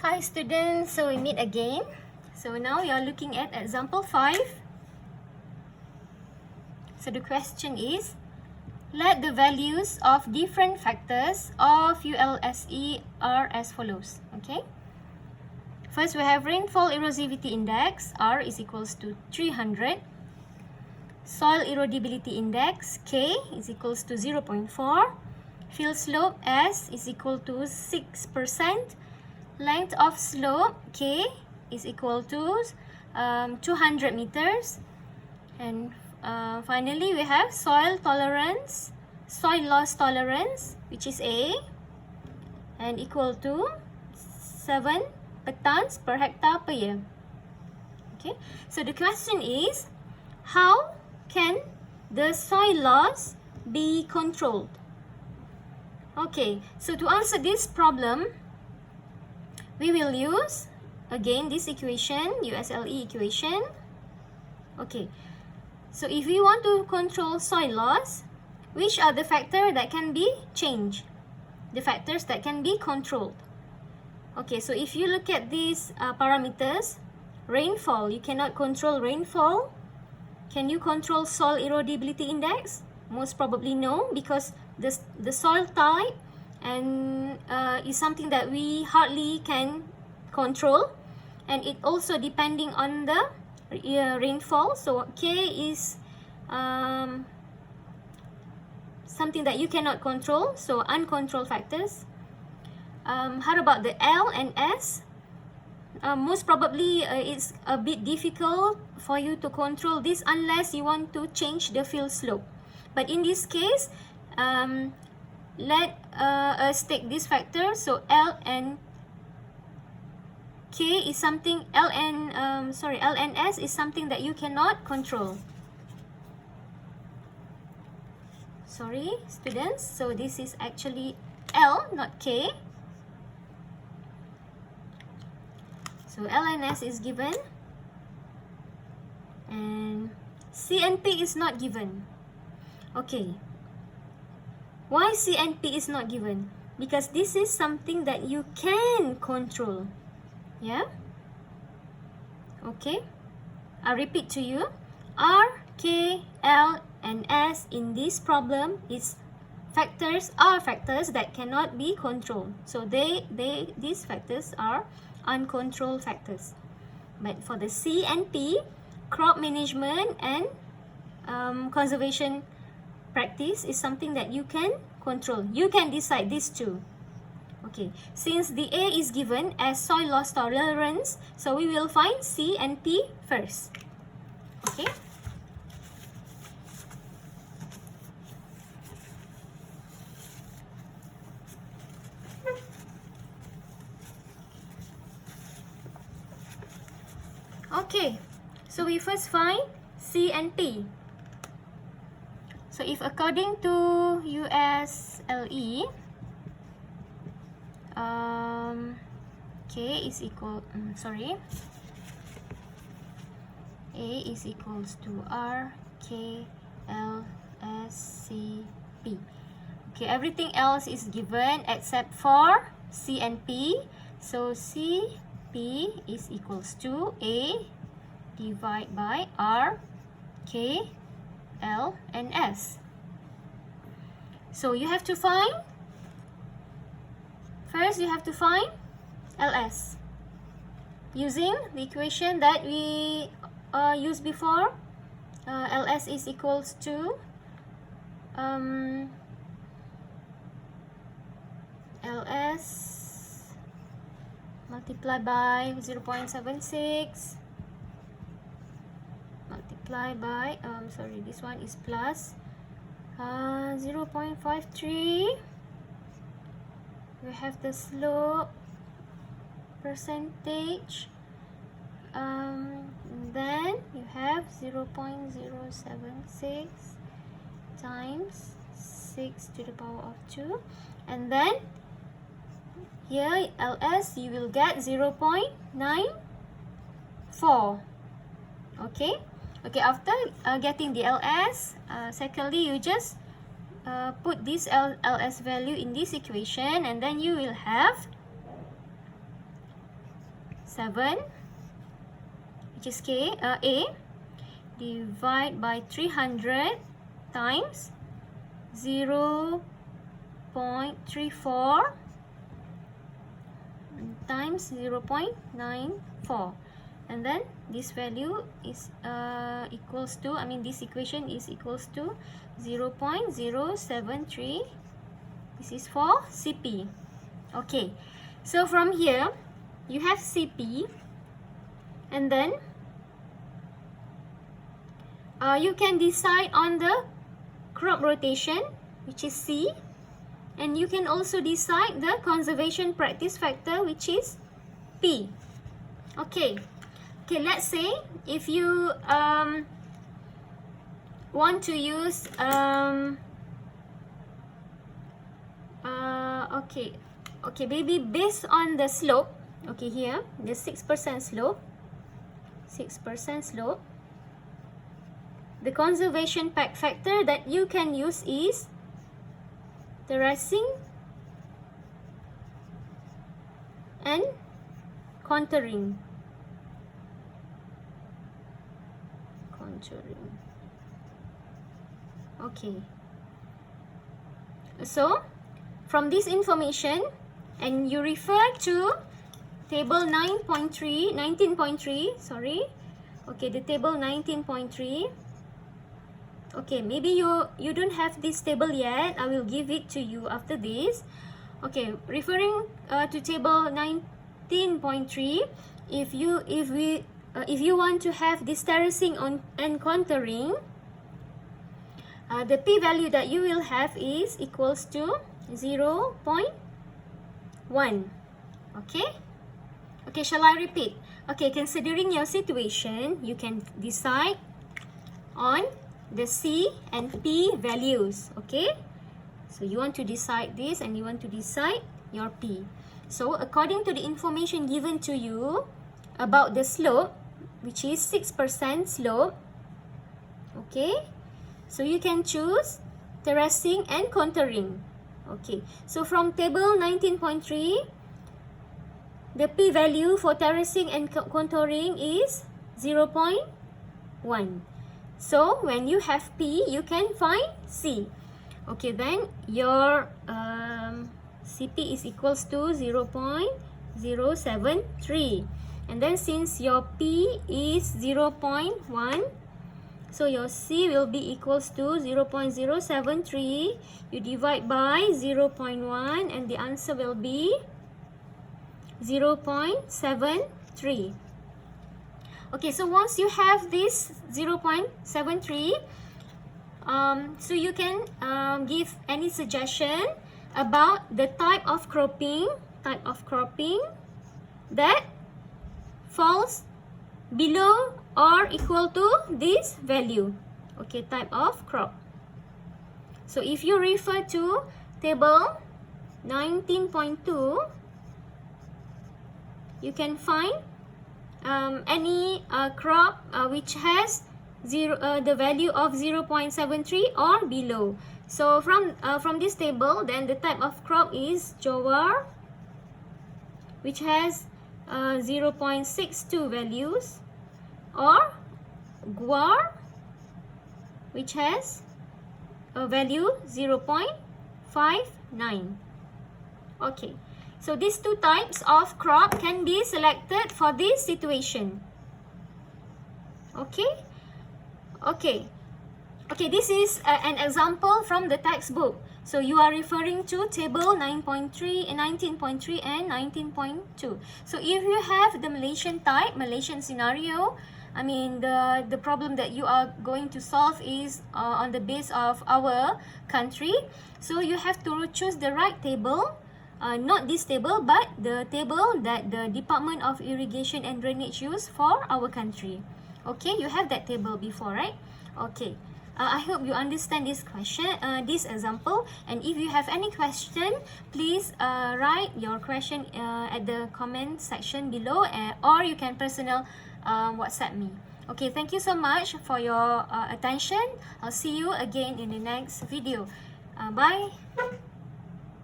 Hi students, so we meet again. So now we are looking at example 5. So the question is, let the values of different factors of ULSE are as follows. Okay. First we have rainfall erosivity index, R is equals to 300. Soil erodibility index, K is equals to 0.4. Field slope, S is equal to 6%. Length of slope, K is equal to 200 meters. And finally, we have soil tolerance, soil loss tolerance, which is A, and equal to 7 tons per hectare per year. Okay, so the question is, how can the soil loss be controlled? Okay, so to answer this problem, we will use again this equation, USLE equation. Okay, so if we want to control soil loss, which are the factors that can be changed? The factors that can be controlled. Okay, so if you look at these parameters, rainfall, you cannot control rainfall. Can you control soil erodibility index? Most probably no, because the soil type and is something that we hardly can control, and it also depending on the rainfall. So K is something that you cannot control, so uncontrolled factors. How about the L and S? Most probably it's a bit difficult for you to control this unless you want to change the field slope. But in this case, let us take this factor. So L and K is something, L and S is something that you cannot control. Sorry, students. So this is actually L, not K. So L and S is given, and C and P is not given. Okay. Why C and P is not given? Because this is something that you can control. Yeah? Okay. I'll repeat to you. R, K, L, and S in this problem are factors that cannot be controlled. So these factors are uncontrolled factors. But for the C and P, crop management and conservation practice is something that you can control. You can decide these two. Okay, since the A is given as soil loss tolerance, so we will find C and P first. Okay. Okay, so we first find C and P. So if according to USLE, K is equal, A is equals to R, K, L, S, C, P. Okay, everything else is given except for C and P. So C, P is equals to A divided by R, K, L, and S. So you have to find, first you have to find LS using the equation that we used before. LS is equals to LS multiplied by 0.76 multiplied by this one is plus 0.53. we have the slope percentage, then you have 0.076 times 6 to the power of 2, and then here LS you will get 0.94. Okay. Okay, after getting the LS, secondly you just put this LS value in this equation, and then you will have 7, which is A, divide by 300 times 0.34 times 0.94, and then this value is equals to, this equation is equals to 0.073. This is for CP. Okay, so from here you have CP, and then you can decide on the crop rotation, which is C, and you can also decide the conservation practice factor, which is P. Okay, let's say if you want to use maybe based on the slope, here the 6% slope, the conservation factor that you can use is terracing and contouring. Okay, so from this information, and you refer to table 19.3, sorry. Okay, the table 19.3. Okay, maybe you don't have this table yet. I will give it to you after this. Okay, referring to table 19.3, if you want to have this terracing and contouring, the P value that you will have is equals to 0.1. Okay, shall I repeat? Okay, considering your situation, you can decide on the C and P values. Okay, so you want to decide this and you want to decide your P. So according to the information given to you about the slope, which is 6% slope, okay, so you can choose terracing and contouring. Okay, so from table 19.3, the P value for terracing and contouring is 0.1. So when you have P, you can find C. Okay, then your CP is equals to 0.073. And then since your P is 0.1, so your C will be equals to 0.073. You divide by 0.1 and the answer will be 0.73. Okay, so once you have this 0.73, so you can give any suggestion about the type of cropping that falls below or equal to this value. Okay, type of crop. So if you refer to table 19.2, you can find any crop which has the value of 0.73 or below. So from this table, then the type of crop is jowar, which has 0.62 values, or guar, which has a value 0.59. Okay, so these two types of crop can be selected for this situation. Okay, this is an example from the textbook. So you are referring to table 9.3 and 19.3 and 19.2. So if you have the Malaysian scenario, I mean the problem that you are going to solve is on the base of our country. So you have to choose the right table, not this table, but the table that the Department of Irrigation and Drainage use for our country. Okay, you have that table before, right? Okay. I hope you understand this question, this example. And if you have any question, please write your question at the comment section below, or you can personal WhatsApp me. Okay, thank you so much for your attention. I'll see you again in the next video. Bye.